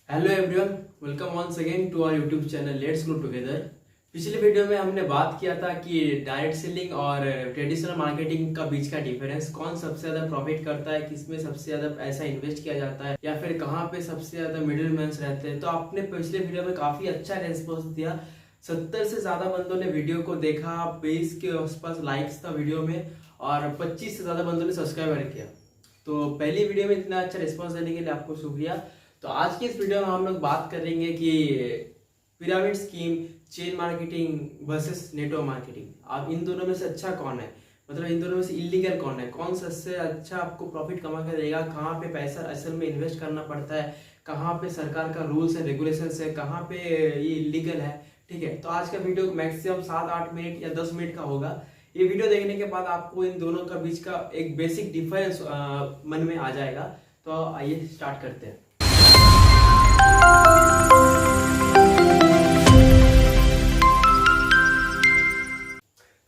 Hello everyone, welcome once again to our YouTube channel let's grow together. पिछले video में हमने बात किया था कि डायरेक्ट सेलिंग और ट्रेडिशनल मार्केटिंग का बीच का डिफरेंस, कौन सबसे ज्यादा प्रॉफिट करता है, किसमें सबसे ज्यादा पैसा इन्वेस्ट किया जाता है या फिर कहाँ पे सबसे ज्यादा मिडिल मैन्स रहते हैं। तो आपने पिछले वीडियो में काफी अच्छा रेस्पॉन्स दिया। 70 से ज्यादा बंदों ने वीडियो को देखा, 20 के आसपास लाइक्स था वीडियो में और 25 से ज्यादा बंदों ने सब्सक्राइब किया। तो पहली वीडियो में इतना अच्छा रिस्पॉन्स देने के लिए आपको शुक्रिया। तो आज की इस वीडियो में हम लोग बात करेंगे कि pyramid scheme, chain marketing versus network marketing. अब इन दोनों में से अच्छा कौन है, मतलब इन दोनों में से इलीगल कौन है, कौन सबसे अच्छा आपको प्रॉफिट कमा कर देगा, कहाँ पे पैसा असल में इन्वेस्ट करना पड़ता है, कहाँ पे सरकार का रूल्स एंड रेगुलेशंस है, कहाँ पे ये इलीगल है। ठीक है, तो आज का वीडियो मैक्सिमम 7-8 मिनट या 10 मिनट का होगा। ये वीडियो देखने के बाद आपको इन दोनों का बीच का एक बेसिक डिफरेंस मन में आ जाएगा। तो आइए स्टार्ट करते हैं।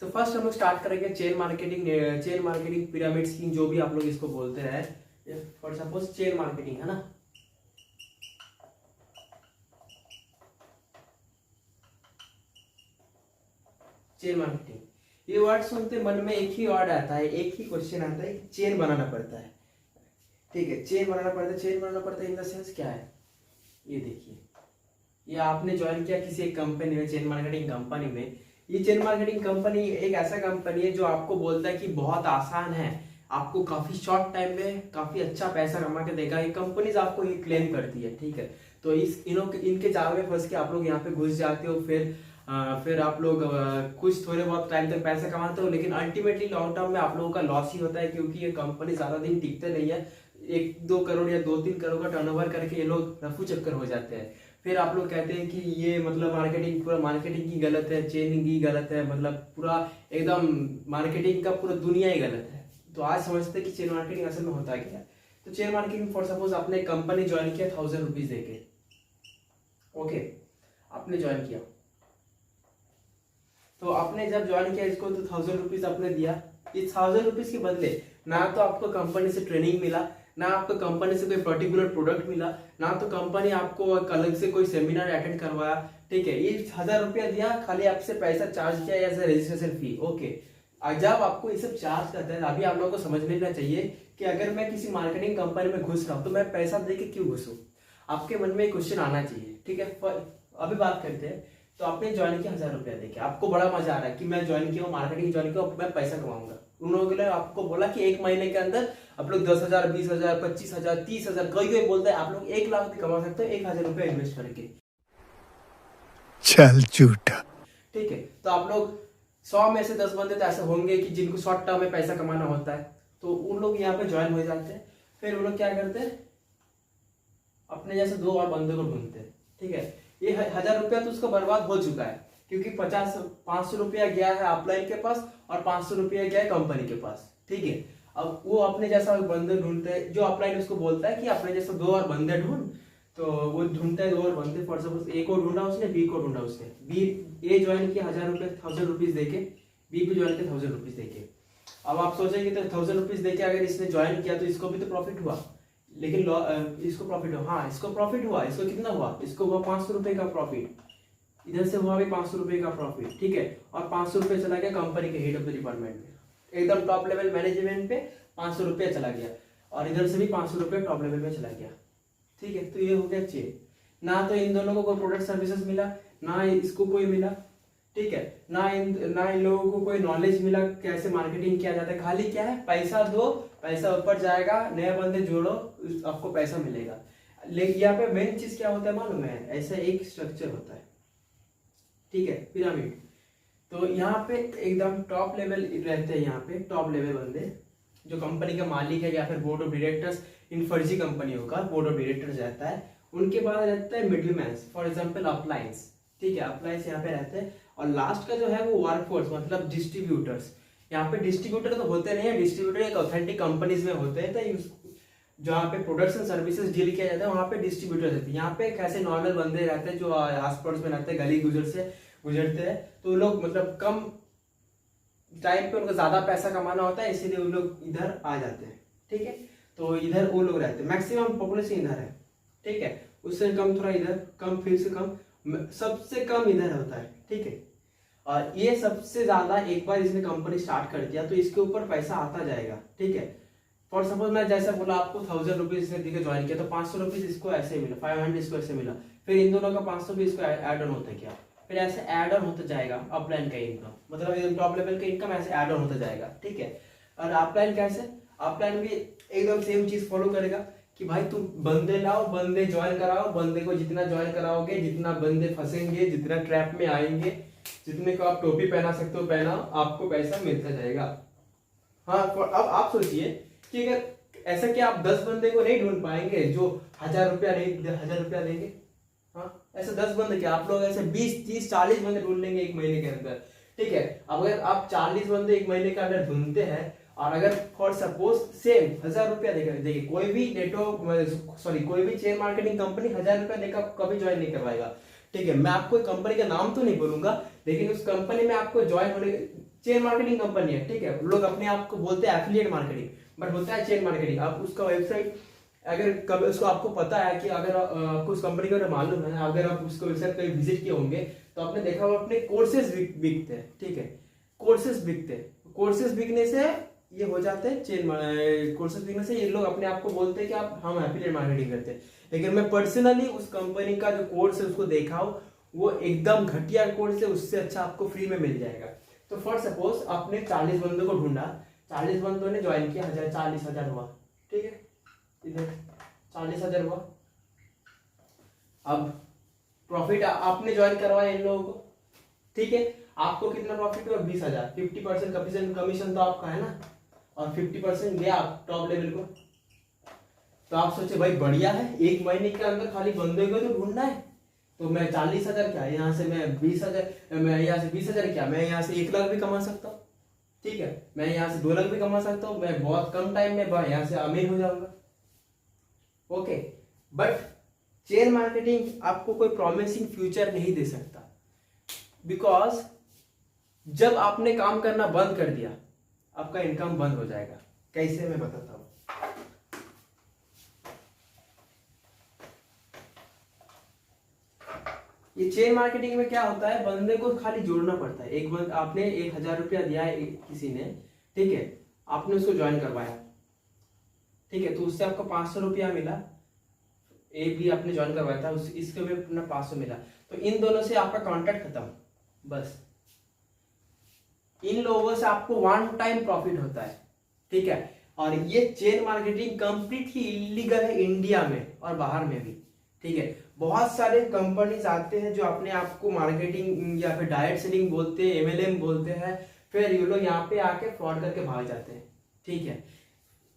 तो फर्स्ट हम लोग स्टार्ट करेंगे चेन मार्केटिंग पिरामिड स्कीम, जो भी आप लोग इसको बोलते हैं। फॉर सपोज चेन मार्केटिंग है ना, चेन मार्केटिंग, ये वर्ड सुनते मन में एक ही वर्ड आता है, एक ही क्वेश्चन आता है, चेन बनाना पड़ता है। ठीक है, चेन बनाना पड़ता है इन द सेंस क्या है, ये देखिए, ये आपने ज्वाइन किया किसी एक कंपनी में, चेन मार्केटिंग कंपनी में। ये चेन मार्केटिंग कंपनी एक ऐसा कंपनी है जो आपको बोलता है कि बहुत आसान है, आपको काफी शॉर्ट टाइम में काफी अच्छा पैसा कमा के देगा। ये कंपनीज आपको ये क्लेम करती है। ठीक है, तो इनके जाल में फंस के आप लोग यहाँ पे घुस जाते हो, फिर आप लोग कुछ थोड़े बहुत टाइम तक पैसा कमाते हो, लेकिन अल्टीमेटली लॉन्ग टर्म में आप लोगों का लॉस ही होता है, क्योंकि ये कंपनी ज्यादा दिन टिकते नहीं है। 1-2 करोड़ या 2-3 करोड़ का टर्नओवर करके ये लोग रफू चक्कर हो जाते हैं। फिर आप लोग कहते हैं कि ये मतलब पूरा मार्केटिंग की गलत है, चेन की गलत है, मतलब पूरा एकदम मार्केटिंग का पूरा दुनिया ही गलत है। तो आज समझते हैं कि चेन मार्केटिंग असल में होता क्या है। तो चेन मार्केटिंग फॉर सपोज आपने कंपनी ज्वाइन किया 1000 रुपीज देके, ओके, आपने ज्वाइन किया, तो आपने जब ज्वाइन किया इसको तो 1000 रुपीज आपने दिया। इस 1000 रुपीज के बदले ना तो आपको कंपनी से ट्रेनिंग मिला, ना आपको कंपनी से कोई पर्टिकुलर प्रोडक्ट मिला, ना तो कंपनी आपको अलग से कोई सेमिनार अटेंड करवाया। ठीक है, ये 1000 रुपया दिया, खाली आपसे पैसा चार्ज किया as a registration fee. Okay, जब आपको ये सब चार्ज करते हैं, अभी आप लोगों को समझ लेना चाहिए कि अगर मैं किसी मार्केटिंग कंपनी में घुस रहा हूँ तो मैं पैसा दे के क्यों घुसूं। आपके मन में एक क्वेश्चन आना चाहिए। ठीक है, अभी बात करते हैं। तो आपने ज्वाइन किया 1000 रुपया देके, आपको बड़ा मजा आ रहा है कि मैं ज्वाइन किया हूँ, मार्केटिंग ज्वाइन किया, मैं पैसा कमाऊंगा। उन लोगों के लिए आपको बोला कि 1 महीने के अंदर आप लोग 10,000, 20,000, 25,000, 30,000, कोई बोलता है आप लोग 1 लाख भी कमा सकते हो 1,000 रुपया इन्वेस्ट करके। चल झूठा। ठीक है, तो आप लोग 100 में से 10 बंदे तो ऐसे होंगे कि जिनको शॉर्ट टर्म में पैसा कमाना होता है, तो उन लोग यहाँ पे ज्वाइन हो जाते हैं। फिर वो लोग क्या करते हैं, अपने जैसे 2 और बंदे को ढूंढते हैं। ठीक है, ये 1000 रुपया तो उसका बर्बाद हो चुका है, क्योंकि 500 रुपया गया है अपलाइन के पास और 500 रुपया गया है कंपनी के पास। ठीक है, अब वो अपने जैसा बंदे ढूंढते हैं, जो अपलाइन उसको बोलता है कि अपने जैसा 2 और बंदे ढूंढ, तो वो ढूंढता है 2 और बंदे। फॉर सपोज ए को ढूंढा उसने, बी को ढूंढा उसने, बी ए ज्वाइन किया 1000 रुपीज देके, बी भी ज्वाइन किया 1000 रुपीज देके। अब आप सोचेंगे तो 1000 रुपीज देके अगर इसने ज्वाइन किया तो इसको भी तो प्रॉफिट हुआ, लेकिन इसको प्रॉफिट हुआ, हाँ इसको प्रॉफिट हुआ। इसको कितना हुआ, इसको हुआ 500 रुपए का प्रॉफिट, इधर से हुआ भी 500 रुपए का प्रॉफिट। ठीक है, और 500 रुपए चला गया कंपनी के हेड ऑफ द डिपार्टमेंट में, एकदम टॉप लेवल मैनेजमेंट पे 500 रुपया चला गया, और इधर से भी 500 रुपया टॉप लेवल पे चला गया। ठीक है, तो ये हो गया चेन। ना तो इन दोनों को कोई प्रोडक्ट सर्विसेज मिला, ना इसको कोई मिला। ठीक है, ना इन लोगों को कोई नॉलेज मिला कैसे मार्केटिंग किया जाता है। खाली क्या है, पैसा दो, पैसा ऊपर जाएगा, नए बंदे जोड़ो, आपको पैसा मिलेगा। लेकिन यहाँ पे मेन चीज क्या होता है मालूम है, ऐसा एक स्ट्रक्चर होता है। ठीक है, पिरामिड। तो यहाँ पे एकदम टॉप लेवल रहते हैं, यहाँ पे टॉप लेवल बंदे जो कंपनी का मालिक है या फिर बोर्ड ऑफ डायरेक्टर्स, इन फर्जी कंपनियों का बोर्ड ऑफ डायरेक्टर्स रहता है। उनके बाद रहता है middle mans, for example appliance. ठीक है, अप्लायंस यहाँ पे रहते हैं। और लास्ट का जो है वो वर्कफोर्स, मतलब डिस्ट्रीब्यूटर्स। यहाँ पे डिस्ट्रीब्यूटर तो होते नहीं है, डिस्ट्रीब्यूटर एक ऑथेंटिक कंपनीज में होते हैं, तो जहाँ पे प्रोडक्ट्स एंड सर्विसेज डील किया जाता है वहाँ पे डिस्ट्रीब्यूटर रहते हैं। यहाँ पे कैसे नॉर्मल बंदे रहते हैं जो आस पड़ोस में रहते हैं, गली गुजरते हैं, तो लोग मतलब कम टाइम पे उनको ज्यादा पैसा कमाना होता है, इसीलिए वो लोग इधर आ जाते हैं। ठीक है, तो इधर वो लोग रहते हैं, मैक्सिमम पॉपुलेशन इधर है। ठीक है, उससे कम थोड़ा इधर, कम फिर से कम, सबसे कम इधर होता है, ठीक है। और ये सबसे ज्यादा एक बार इसने कंपनी स्टार्ट कर दिया तो इसके ऊपर पैसा आता जाएगा, ठीक है। फॉर सपोज मैं जैसा बोला आपको 1000 रुपीज इसने दिखे ज्वाइन किया, तो 500 रुपीज इसको ऐसे मिला, 500 इसको ऐसे मिला, फिर इन दोनों का 500 भी इसको ऐड ऑन होता गया, फिर ऐसे ऐड ऑन होता जाएगा अपलाइन का इनकम, मतलब एकदम टॉप लेवल का इनकम ऐसे ऐड ऑन होता जाएगा, ठीक है। और अपलाइन कैसे, अपलाइन भी एकदम सेम चीज फॉलो करेगा कि भाई तुम बंदे लाओ, बंदे ज्वाइन कराओ, बंदे को जितना ज्वाइन कराओगे, जितना बंदे फंसेंगे, जितना ट्रैप में आएंगे, जितने को आप टोपी पहना सकते हो पहनाओ, आपको पैसा मिलता जाएगा। हाँ, अब आप सोचिए कि अगर ऐसा कि आप 10 बंदे को नहीं ढूंढ पाएंगे जो 1000 रुपया नहीं, 1000 रुपया देंगे। हाँ, ऐसे 10 बंदे क्या आप लोग ऐसे 20 30 40 बंदे ढूंढ लेंगे एक महीने के अंदर, ठीक है। अब अगर आप 40 बंदे एक महीने के अंदर ढूंढते हैं और अगर फॉर सपोज सेम 1000 रुपया देखिए, कोई भी कोई भी चेन मार्केटिंग कंपनी 1000 रुपया देकर कभी ज्वाइन नहीं करवाएगा, ठीक है। मैं आपको कंपनी का नाम तो नहीं बोलूंगा, लेकिन उस कंपनी में आपको ज्वाइन होने, चेन मार्केटिंग कंपनी है, ठीक है। लोग अपने आप को बोलते हैं एफिलिएट मार्केटिंग, बट होता है चेन मार्केटिंग। आप उसका वेबसाइट अगर कभी उसको आपको पता है कि अगर आपको उस कंपनी के बारे में मालूम है, अगर आप उसको वेबसाइट कहीं विजिट किए होंगे तो आपने देखा होगा अपने कोर्सेज बिकते हैं, ठीक है। कोर्सेज बिकते हैं, कोर्सेज बिकने से ये हो जाते हैं चेन, कोर्सेज बिकने से ये लोग अपने आप को बोलते हैं कि आप हम एफिलिएट मार्केटिंग करते हैं। लेकिन मैं पर्सनली उस कंपनी का जो कोर्स है उसको देखा हूं, वो एकदम घटिया कोर्स है, उससे अच्छा आपको फ्री में मिल जाएगा। तो फॉर सपोज आपने 40 बंदों को ढूंढा, 40 बंदों ने ज्वाइन किया, 40,000 हुआ, ठीक है, इधर 40,000 हुआ। अब प्रॉफिट आपने ज्वाइन करवाया इन लोगों को, ठीक है, आपको कितना प्रॉफिट हुआ 20,000, 50% कमीशन तो आपका है ना, और 50% गया टॉप लेवल को। तो आप सोचे भाई बढ़िया है, एक महीने के अंदर खाली बंदे को तो ढूंढना है, तो मैं 40,000 क्या, यहाँ से मैं 20,000, मैं यहाँ से 20,000 क्या, मैं यहाँ से 1 लाख भी कमा सकता हूँ, ठीक है। मैं यहाँ से 2 लाख भी कमा सकता हूँ, मैं बहुत कम टाइम में यहाँ से अमीर हो जाऊंगा, ओके। बट चेन मार्केटिंग आपको कोई प्रॉमिसिंग फ्यूचर नहीं दे सकता, बिकॉज जब आपने काम करना बंद कर दिया आपका इनकम बंद हो जाएगा। कैसे, मैं बताता हूं। ये चेन मार्केटिंग में क्या होता है, बंदे को खाली जोड़ना पड़ता है। एक बंद आपने 1000 रुपया दिया है किसी ने, ठीक है, आपने उसको ज्वाइन करवाया, ठीक है, तो उससे आपको 500 रुपया मिला, ए भी आपने ज्वाइन करवाया था, इसके भी अपना 500 मिला, तो इन दोनों से आपका कॉन्ट्रैक्ट खत्म, बस। इन लोगों से आपको वन टाइम प्रॉफिट होता है, ठीक है। और ये चेन मार्केटिंग कंप्लीटली इलीगल है इंडिया में और बाहर में भी, ठीक है। बहुत सारे कंपनीज आते हैं जो अपने आप को मार्केटिंग या फिर डायरेक्ट सेलिंग बोलते हैं, एमएलएम बोलते हैं, फिर ये लोग यहाँ पे आके फ्रॉड करके भाग जाते हैं, ठीक है।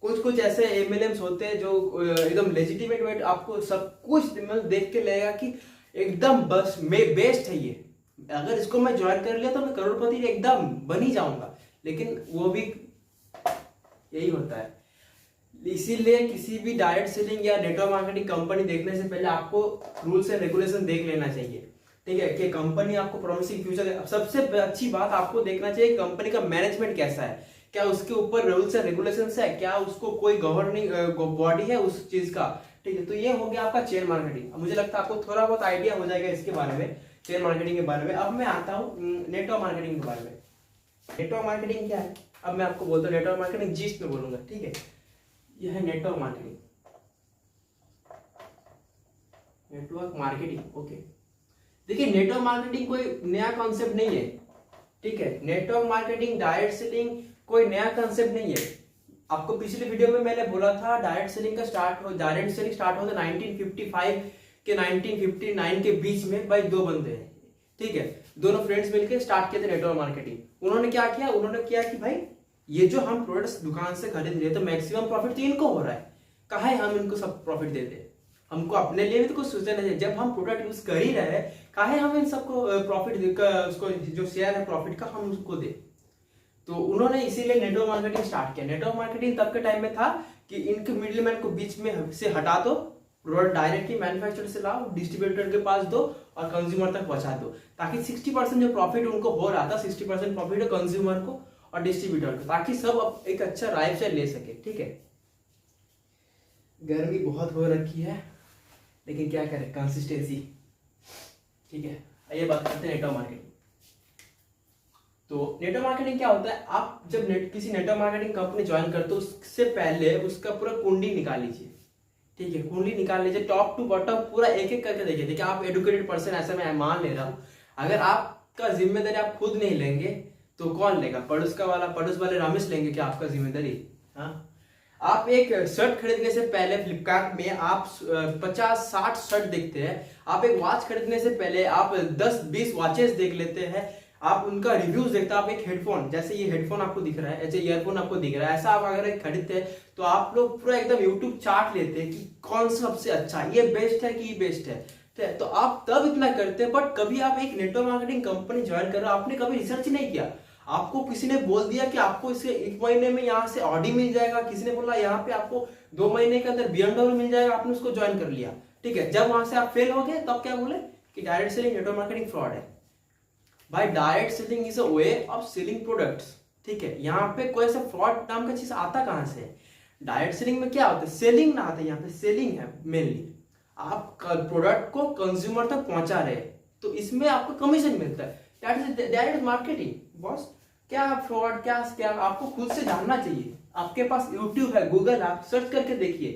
कुछ ऐसे एमएलएम्स होते हैं जो एकदम लेजिटिमेट, आपको सब कुछ मतलब देख के लगेगा कि एकदम बस में बेस्ट है ये, अगर इसको मैं ज्वाइन कर लिया तो मैं करोड़पति एकदम बन ही जाऊंगा, लेकिन वो भी यही होता है। इसीलिए किसी भी डायरेक्ट सेलिंग या नेटवर्क मार्केटिंग कंपनी देखने से पहले आपको रूल्स एंड रेगुलेशन देख लेना चाहिए, ठीक है, कि कंपनी आपको प्रॉमिसिंग फ्यूचर। सबसे अच्छी बात आपको देखना चाहिए कंपनी का मैनेजमेंट कैसा है, क्या उसके ऊपर रूल्स एंड रेगुलेशन है, क्या उसको कोई गवर्निंग बॉडी है उस चीज का, ठीक है। तो ये हो गया आपका चेन मार्केटिंग। मुझे लगता है आपको थोड़ा बहुत आइडिया हो जाएगा इसके बारे में, चेन मार्केटिंग के बारे में। अब मैं आता हूँ नेटवर्क मार्केटिंग के बारे में। नेटवर्क मार्केटिंग क्या है, अब मैं आपको बोलता हूँ नेटवर्क मार्केटिंग जीस्ट में बोलूंगा, ठीक है। यह है network marketing, network marketing, okay. देखिए नेटवर्क मार्केटिंग कोई नया कॉन्सेप्ट नहीं है, ठीक है। नेटवर्क मार्केटिंग, डायरेक्ट सेलिंग कोई नया कॉन्सेप्ट नहीं है। आपको पिछले वीडियो में मैंने बोला था डायरेक्ट सेलिंग स्टार्ट होता 1955 के 1959 के बीच में भाई, 2 बंदे हैं, ठीक है, दोनों फ्रेंड्स मिलकर स्टार्ट किए थे नेटवर्क मार्केटिंग। उन्होंने क्या किया, उन्होंने किया कि भाई ये जो हम प्रोडक्ट्स दुकान से खरीद रहे हैं तो मैक्सिमम प्रॉफिट तो इनको हो रहा है, कहा है हम इनको सब प्रॉफिट देते हैं, हमको अपने लिए भी तो कुछ सोचना चाहिए। जब हम प्रोडक्ट यूज कर ही रहे हैं, कहा है हम इन सबको प्रॉफिट उसको जो शेयर है प्रॉफिट का हम उसको दे। तो उन्होंने इसीलिए नेटवर्क मार्केटिंग स्टार्ट किया। नेटवर्क मार्केटिंग तब के टाइम में था कि इनके मिडिलमैन को बीच में से हटा दो, प्रोडक्ट डायरेक्टली मैन्युफैक्चरर से लाओ, डिस्ट्रीब्यूटर के पास दो और कंज्यूमर तक पहुंचा दो, ताकि 60% जो प्रॉफिट उनको हो रहा था 60% प्रॉफिट है कंज्यूमर को और डिस्ट्रीब्यूटर को, ताकि सब एक अच्छा लाइफस्टाइल ले सके, ठीक है। गर्मी बहुत हो रखी है, लेकिन क्या करें, कंसिस्टेंसी। ठीक है, आइए बात करते हैं नेटवर्क मार्केटिंग। तो नेटवर्क मार्केटिंग क्या होता है, आप जब किसी नेटवर्क मार्केटिंग कंपनी ज्वाइन करते हो उससे पहले उसका पूरा कुंडली निकाल लीजिए। ठीक है, कुंडली निकाल लीजिए टॉप टू बॉटम पूरा एक एक करके देखिए। देखिए आप एडुकेटेड पर्सन, ऐसा मैं मान ले रहा हूँ, अगर आपका जिम्मेदारी आप खुद नहीं लेंगे तो कौन लेगा? पड़ोस वाले रमेश लेंगे क्या आपका जिम्मेदारी? हाँ, आप एक शर्ट खरीदने से पहले फ्लिपकार्ट में आप 50-60 शर्ट देखते हैं। आप एक वॉच खरीदने से पहले आप 10-20 वॉचेस देख लेते हैं, आप उनका रिव्यूज देखते हैं। आप एक हेडफोन, जैसे ये हेडफोन आपको दिख रहा है, ऐसे ईयरफोन आपको दिख रहा है, ऐसा आप अगर खरीदते हैं तो आप लोग पूरा एकदम यूट्यूब चार्ट लेते हैं कि कौन सा सबसे अच्छा, ये बेस्ट है कि ये बेस्ट है। ठीक है, तो आप तब इतना करते हैं। बट कभी आप एक नेटवर्क मार्केटिंग कंपनी ज्वाइन कर रहे हो, आपने कभी रिसर्च नहीं किया। आपको किसी ने बोल दिया कि आपको इसके 1 महीने में यहाँ से ऑडी मिल जाएगा, किसी ने बोला यहाँ पे आपको 2 महीने के अंदर BMW मिल जाएगा, आपने उसको ज्वाइन कर लिया। ठीक है, जब वहां से आप फेल हो गए तब क्या बोले कि direct selling network marketing fraud है। भाई direct selling is a way of selling products. ठीक है, यहाँ पे कोई ऐसा फ्रॉड नाम का चीज आता कहां से? डायरेक्ट सेलिंग में क्या होता है, सेलिंग ना आता है, यहाँ पे सेलिंग है मेनली। आप प्रोडक्ट को कंज्यूमर तक पहुंचा रहे हैं तो इसमें आपको कमीशन मिलता है। That is marketing boss. क्या फ्रॉड, क्या स्कैम, आपको खुद से जानना चाहिए। आपके पास यूट्यूब है, गूगल, आप सर्च करके देखिए।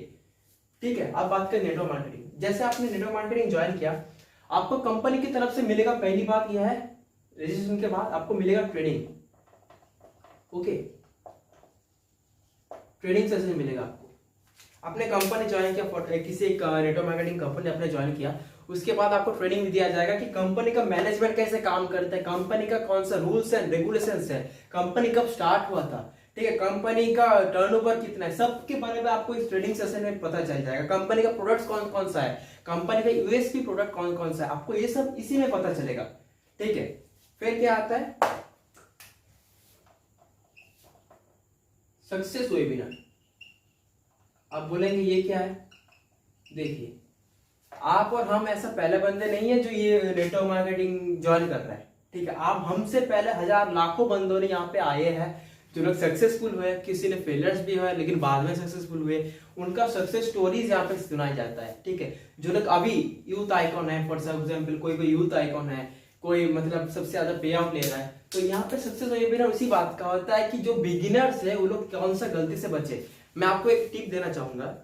ठीक है, आप बात करें नेटवर्क मार्केटिंग। जैसे आपने नेटवर्क मार्केटिंग ज्वाइन किया, आपको कंपनी की तरफ से मिलेगा, पहली बात यह है रजिस्ट्रेशन के बाद आपको मिलेगा ट्रेनिंग। ओके, ट्रेनिंग सेशन मिलेगा आपको। आपने कंपनी ज्वाइन किया, किसी एक नेटवर्क मार्केटिंग कंपनी आपने ज्वाइन किया, उसके बाद आपको ट्रेनिंग भी दिया जाएगा कि कंपनी का मैनेजमेंट कैसे काम करता है, कंपनी का कौन सा रूल्स एंड रेगुलेशंस है, कंपनी कब स्टार्ट हुआ था, ठीक है, कंपनी का टर्नओवर कितना है, सबके बारे में आपको इस ट्रेनिंग सेशन में पता चल जाएगा। कंपनी का प्रोडक्ट कौन कौन सा है, कंपनी का यूएसपी प्रोडक्ट कौन कौन सा है, आपको ये सब इसी में पता चलेगा। ठीक है, फिर क्या आता है सक्सेस वेबिनार। आप बोलेंगे ये क्या है? देखिए, आप और हम ऐसा पहले बंदे नहीं है जो ये नेटवर्क मार्केटिंग ज्वाइन कर रहा है। ठीक है, आप हमसे पहले हजार लाखों बंदों ने यहाँ पे आए हैं जो लोग सक्सेसफुल हुए, किसी ने फेलियर्स भी हुए लेकिन बाद में सक्सेसफुल हुए, उनका सक्सेस स्टोरीज यहाँ पे सुनाया जाता है। ठीक है, जो लोग अभी यूथ आइकॉन है, फॉर एग्जाम्पल कोई यूथ आइकॉन है, कोई मतलब सबसे ज्यादा पे आउट ले रहा है, तो यहाँ पे सक्सेस वेबिनार उसी बात का होता है कि जो बिगिनर्स है वो लोग कौन सा गलती से बचे। मैं आपको एक टिप देना चाहूंगा।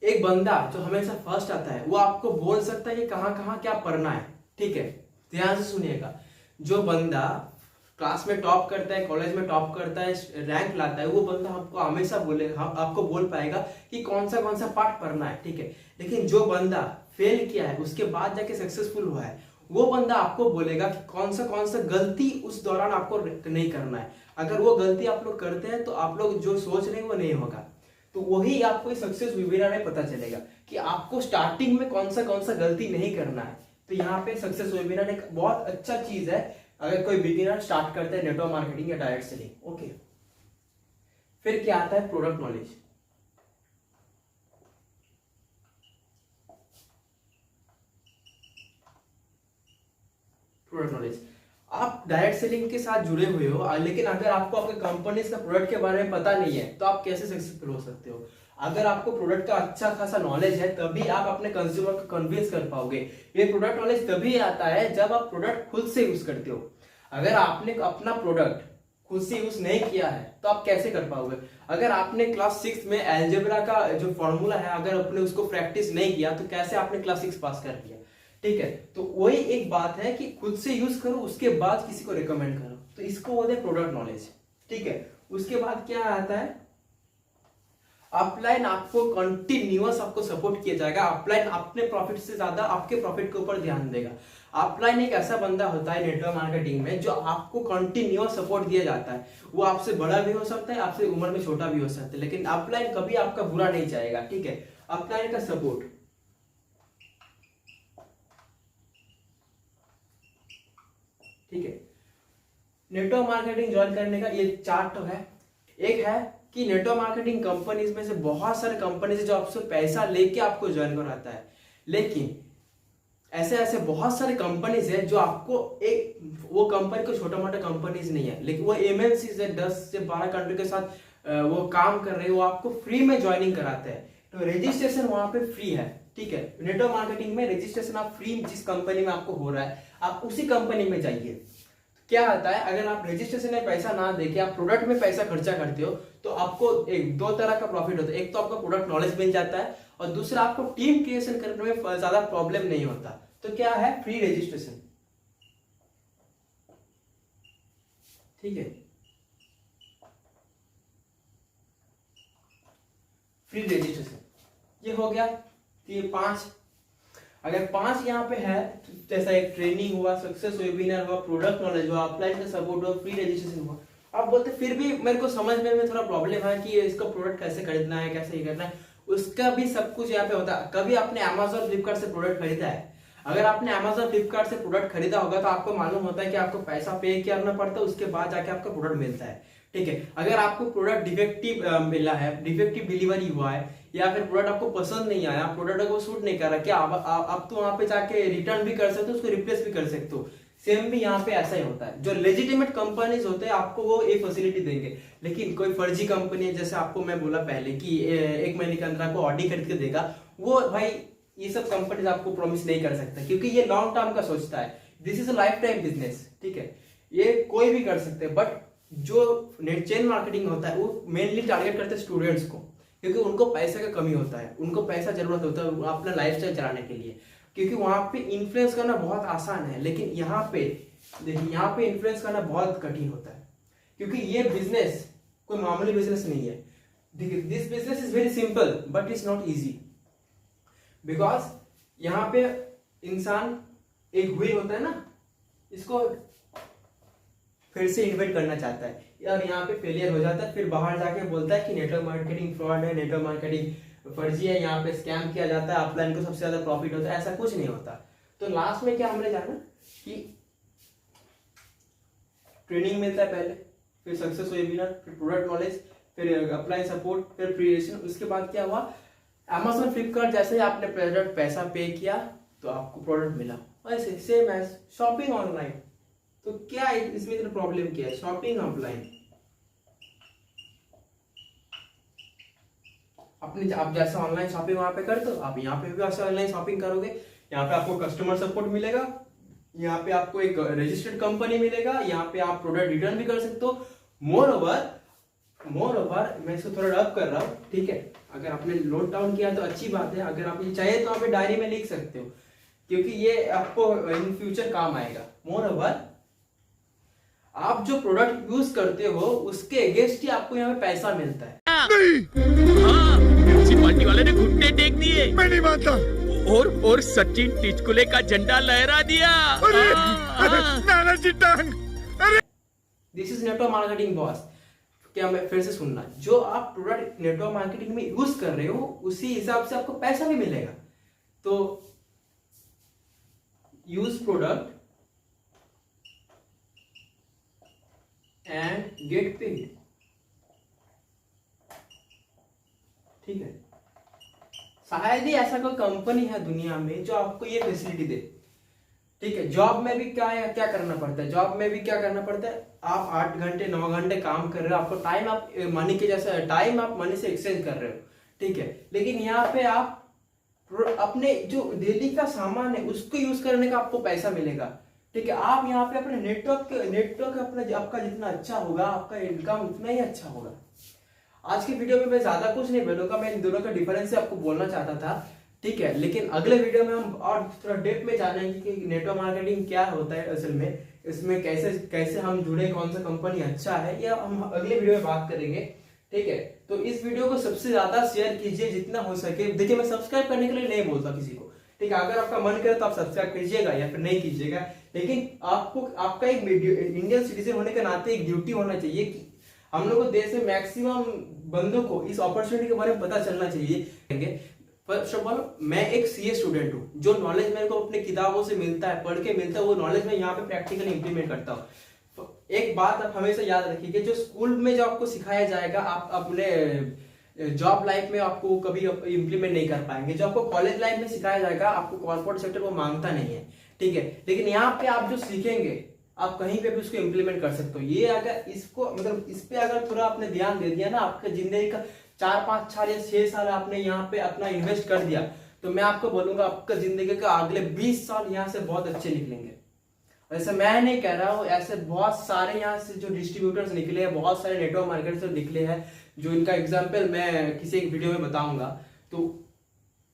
एक बंदा जो हमेशा फर्स्ट आता है वो आपको बोल सकता है कि कहाँ कहाँ क्या पढ़ना है। ठीक है, ध्यान से सुनिएगा। जो बंदा क्लास में टॉप करता है, कॉलेज में टॉप करता है, रैंक लाता है, वो बंदा आपको हमेशा आपको बोल पाएगा कि कौन सा पार्ट पढ़ना है। ठीक है, लेकिन जो बंदा फेल किया है उसके बाद जाके सक्सेसफुल हुआ है, वो बंदा आपको बोलेगा कि कौन सा गलती उस दौरान आपको नहीं करना है। अगर वो गलती आप लोग करते हैं तो आप लोग जो सोच रहे हैं वो नहीं होगा। तो वही आपको सक्सेस वेबिनार में पता चलेगा कि आपको स्टार्टिंग में कौन सा गलती नहीं करना है। तो यहाँ पे सक्सेस वेबिनार एक बहुत अच्छा चीज है अगर कोई बिगिनर स्टार्ट करता है नेटवर्क मार्केटिंग या डायरेक्ट सेलिंग। ओके, फिर क्या आता है प्रोडक्ट नॉलेज। प्रोडक्ट नॉलेज, आप डायरेक्ट सेलिंग के साथ जुड़े हुए हो लेकिन अगर आपको आपके कंपनी का प्रोडक्ट के बारे में पता नहीं है तो आप कैसे सक्सेसफुल हो सकते हो? अगर आपको प्रोडक्ट का अच्छा खासा नॉलेज है तभी आप अपने कंज्यूमर को कन्विंस कर पाओगे। ये प्रोडक्ट नॉलेज तभी आता है जब आप प्रोडक्ट खुद से यूज करते हो। अगर आपने अपना प्रोडक्ट खुद से यूज नहीं किया है तो आप कैसे कर पाओगे? अगर आपने क्लास 6 में एल्जेब्रा का जो फॉर्मूला है अगर आपने उसको प्रैक्टिस नहीं किया तो कैसे आपने क्लास 6 पास कर लिया? ठीक है, तो वही एक बात है कि खुद से यूज करो उसके बाद किसी को रिकमेंड करो, तो इसको बोलते हैं प्रोडक्ट नॉलेज। ठीक है, उसके बाद क्या आता है अपलाइन। आपको कंटिन्यूअस आपको सपोर्ट किया जाएगा। अपलाइन अपने प्रॉफिट से ज्यादा आपके प्रॉफिट के ऊपर ध्यान देगा। अपलाइन एक ऐसा बंदा होता है नेटवर्क मार्केटिंग में जो आपको कंटिन्यूअस सपोर्ट दिया जाता है। वो आपसे बड़ा भी हो सकता है, आपसे उम्र में छोटा भी हो सकता है, लेकिन अपलाइन कभी आपका बुरा नहीं चाहेगा। ठीक है, अपलाइन का सपोर्ट। ठीक है, नेटवर्क मार्केटिंग ज्वाइन करने का ये 4 तो है। एक है कि नेटवर्क मार्केटिंग कंपनीज में से बहुत सारे कंपनीज जो आपसे पैसा लेके आपको ज्वाइन कराता है, लेकिन ऐसे बहुत सारे कंपनीज है जो आपको वो कंपनी को छोटा मोटा कंपनीज नहीं है लेकिन वो एमएनसीज है 10 से 12 कंट्री के साथ वो काम कर रहे हैं, वो आपको फ्री में ज्वाइनिंग कराते हैं। तो रजिस्ट्रेशन वहां पे फ्री है। ठीक है। नेटवर्क मार्केटिंग में रजिस्ट्रेशन आप फ्री जिस कंपनी में आपको हो रहा है आप उसी कंपनी में जाइए। क्या होता है, अगर आप रजिस्ट्रेशन में पैसा ना देके आप प्रोडक्ट में पैसा खर्चा करते हो तो आपको एक दो तरह का प्रॉफिट होता है। एक तो आपको प्रोडक्ट नॉलेज मिल जाता है और दूसरा आपको टीम क्रिएशन करने में ज्यादा प्रॉब्लम नहीं होता। तो क्या है, फ्री रजिस्ट्रेशन, ठीक है, फ्री रजिस्ट्रेशन ये हो गया। तो ये 5, अगर 5 यहाँ पे है जैसा एक ट्रेनिंग हुआ, सक्सेस वेबिनार हुआ, प्रोडक्ट नॉलेज हुआ, अपलाइन का सपोर्ट हुआ, फ्री रजिस्ट्रेशन हुआ। आप बोलते फिर भी मेरे को समझने में थोड़ा प्रॉब्लम है कि इसका प्रोडक्ट कैसे खरीदना है, कैसे ये करना है, उसका भी सब कुछ यहाँ पे होता है। कभी आपने अमेजोन फ्लिपकार्ट से प्रोडक्ट खरीदा है? अगर आपने अमेजोन फ्लिपकार्ट से प्रोडक्ट खरीदा होगा तो आपको मालूम होता है कि आपको पैसा पे करना पड़ता है, उसके बाद जाके आपका प्रोडक्ट मिलता है, ठीक है। अगर आपको प्रोडक्ट डिफेक्टिव मिला है, डिफेक्टिव डिलीवरी हुआ है या फिर प्रोडक्ट आपको पसंद नहीं आया, प्रोडक्ट को सूट नहीं कर रहा, क्या आप तो वहां पे जाके रिटर्न भी कर सकते हो, उसको रिप्लेस भी कर सकते हो। सेम भी यहाँ पे ऐसा ही होता है। जो लेजिटिमेट कंपनीज होते हैं आपको वो ये फैसिलिटी देंगे, लेकिन कोई फर्जी कंपनी है, जैसे आपको मैं बोला पहले कि 1 महीने के अंदर आपको ऑडी खरीद के देगा, वो भाई ये सब कंपनीज आपको प्रॉमिस नहीं कर सकता, क्योंकि ये लॉन्ग टर्म का सोचता है। This is a life time business, ठीक है, ये कोई भी कर सकते हैं। बट जो नेट चेन मार्केटिंग होता है वो मेनली टारगेट करते हैं स्टूडेंट्स को, क्योंकि उनको पैसे का कमी होता है, उनको पैसा जरूरत होता है अपना लाइफस्टाइल चलाने के लिए, क्योंकि वहां पे इन्फ्लुएंस करना बहुत आसान है। लेकिन यहाँ पे देखिए, यहाँ पे इन्फ्लुएंस करना बहुत कठिन होता है, क्योंकि ये बिजनेस कोई मामूली बिजनेस नहीं है। देखिए, this business is very simple but it's not easy, because यहाँ पे इंसान एक व्हील होता है ना, इसको फिर से इन्वेंट करना चाहता है और यहाँ पे फेलियर हो जाता है, फिर बाहर जाके बोलता है कि नेटवर्क मार्केटिंग फ्रॉड है, नेटवर्क मार्केटिंग फर्जी है, यहाँ पे स्कैम किया जाता है, अपलाइन को सबसे ज्यादा प्रॉफिट होता है। ऐसा कुछ नहीं होता। तो लास्ट में क्या हमने जाना कि ट्रेनिंग मिलता है पहले, फिर सक्सेस वेबिनार, फिर प्रोडक्ट नॉलेज, फिर अपलाइन सपोर्ट, फिर फ्री रजिस्ट्रेशन। उसके बाद क्या हुआ, अमेजोन फ्लिपकार्ट जैसे ही आपने प्रोडक्ट पैसा पे किया तो आपको प्रोडक्ट मिला। वैसे सेम एज शॉपिंग ऑनलाइन। तो क्या इसमें इतना प्रॉब्लम क्या है, शॉपिंग ऑफलाइन अपने आप जैसे ऑनलाइन शॉपिंग वहां पे करते हो, आप यहाँ पे भी वैसे ऑनलाइन शॉपिंग करोगे। यहाँ पे आपको कस्टमर सपोर्ट मिलेगा, यहाँ पे आपको एक रजिस्टर्ड कंपनी मिलेगा, यहाँ पे आप प्रोडक्ट रिटर्न भी कर सकते हो। मोर ओवर मैं इसको थोड़ा रब कर रहा हूँ, ठीक है। अगर आपने नोट डाउन किया तो अच्छी बात है, अगर आप ये चाहिए तो आप डायरी में लिख सकते हो, क्योंकि ये आपको इन फ्यूचर काम आएगा। मोर ओवर आप जो प्रोडक्ट यूज करते हो उसके अगेंस्ट ही आपको यहाँ पे पैसा मिलता है। नहीं। हाँ, म्युनिसिपालिटी वाले ने घुटने टेक दिए। मैं नहीं मानता। और सचिन टिचकुले का झंडा लहरा दिया। नानाजी टांग। This is network marketing boss. क्या मैं फिर से सुनना, जो आप प्रोडक्ट नेटवर्क मार्केटिंग में यूज कर रहे हो उसी हिसाब से आपको पैसा भी मिलेगा। तो use product and get paid, ठीक है। शायद ही ऐसा कोई कंपनी है दुनिया में जो आपको ये फैसिलिटी दे, ठीक है। जॉब में भी क्या करना पड़ता है, जॉब में भी क्या करना पड़ता है, आप 8 घंटे 9 घंटे काम कर रहे हो, आपको टाइम आप मनी के जैसा टाइम आप मनी से एक्सचेंज कर रहे हो, ठीक है। लेकिन यहाँ पे आप अपने जो डेली का सामान है उसको यूज करने का आपको पैसा मिलेगा, ठीक है। आप यहाँ पे अपने नेटवर्क अपना आपका जितना अच्छा होगा आपका इनकम उतना ही अच्छा होगा। आज की वीडियो में मैं ज्यादा कुछ नहीं बोलूंगा, मैं इन दोनों का डिफरेंस आपको बोलना चाहता था, ठीक है। लेकिन अगले वीडियो में हम और थोड़ा डेप्थ में जानेंगे कि नेटवर्क मार्केटिंग क्या होता है असल में, इसमें कैसे हम जुड़े, कौन सा कंपनी अच्छा है, या हम अगले वीडियो में बात करेंगे, ठीक है। तो इस वीडियो को सबसे ज्यादा शेयर कीजिए जितना हो सके। देखिए, मैं सब्सक्राइब करने के लिए नहीं बोलता किसी को, ठीक है। अगर आपका मन करे तो आप सब्सक्राइब कीजिएगा या फिर नहीं कीजिएगा, लेकिन आपको आपका एक इंडियन सिटीजन होने के नाते एक ड्यूटी होना चाहिए कि हम लोग को देश में मैक्सिमम बंदों को इस अपॉर्चुनिटी के बारे में पता चलना चाहिए। फर्स्ट ऑफ ऑल, मैं एक सीए स्टूडेंट हूँ, जो नॉलेज मेरे को अपने किताबों से मिलता है, पढ़ के मिलता है, वो नॉलेज मैं यहाँ पे प्रैक्टिकली इंप्लीमेंट करता हूँ। एक बात आप हमेशा याद रखिए, जो स्कूल में जो आपको सिखाया जाएगा आप अपने जॉब लाइफ में आपको कभी इंप्लीमेंट नहीं कर पाएंगे। जो आपको कॉलेज लाइफ में सिखाया जाएगा आपको कॉर्पोरेट सेक्टर वो मांगता नहीं है, ठीक है। लेकिन यहाँ पे आप जो सीखेंगे आप कहीं पे भी उसको इंप्लीमेंट कर सकते हो। ये अगर इसको मतलब इस पे अगर थोड़ा आपने ध्यान दे दिया ना, आपके जिंदगी का 4 5 4 या 6 साल आपने यहाँ पे अपना इन्वेस्ट कर दिया, तो मैं आपको बोलूंगा आपका जिंदगी का अगले 20 साल यहाँ से बहुत अच्छे निकलेंगे। ऐसे मैं नहीं कह रहा हूँ, ऐसे बहुत सारे यहाँ से जो डिस्ट्रीब्यूटर्स निकले हैं, बहुत सारे नेटवर्क मार्केटर्स निकले हैं, जो इनका एग्जाम्पल मैं किसी एक वीडियो में बताऊंगा। तो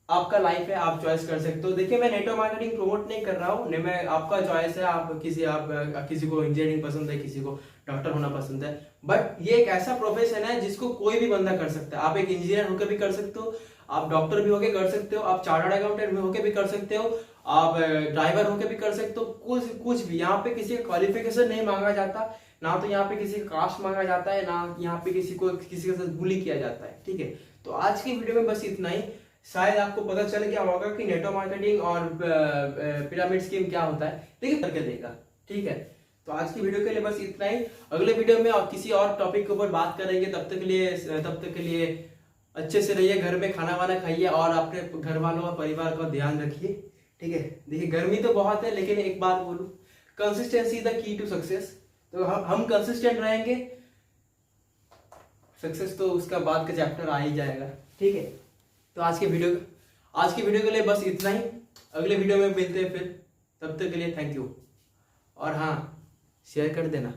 आपका लाइफ है, आप चॉइस कर सकते हो। देखिए मैं नेटवर्क मार्केटिंग प्रमोट नहीं कर रहा हूँ, नहीं, मैं आपका चॉइस है। आप किसी को इंजीनियरिंग पसंद है, किसी को डॉक्टर होना पसंद है, बट ये एक ऐसा प्रोफेशन है जिसको कोई भी बंदा कर सकता है। आप एक इंजीनियर होकर भी कर सकते हो, आप डॉक्टर भी होके कर सकते हो, आप चार्टर्ड अकाउंटेंट भी होके भी कर सकते हो, आप ड्राइवर होके भी कर सकते हो, कुछ भी। यहाँ पे किसी का क्वालिफिकेशन नहीं मांगा जाता, ना तो यहाँ पे किसी का कास्ट मांगा जाता है, ना यहाँ पे किसी के साथ बुली किया जाता है। ठीक है, तो आज की वीडियो में बस इतना ही। शायद आपको पता चल गया होगा कि नेटवर्क मार्केटिंग और पिरामिड स्कीम क्या होता है, लेकिन करके देगा। ठीक है, तो आज की वीडियो के लिए बस इतना ही। अगले वीडियो में किसी और टॉपिक के ऊपर बात करेंगे। तब तक के लिए अच्छे से रहिए, घर में खाना वाना खाइए और अपने घर वालों और परिवार का ध्यान रखिए। ठीक है, देखिए गर्मी तो बहुत है, लेकिन एक बात बोलूं, consistency the key to success. तो हम कंसिस्टेंट रहेंगे, सक्सेस तो उसका बाद का चैप्टर आ ही जाएगा। ठीक है, तो आज की वीडियो के लिए बस इतना ही। अगले वीडियो में मिलते हैं फिर, तब तक के लिए थैंक यू। और हाँ, शेयर कर देना।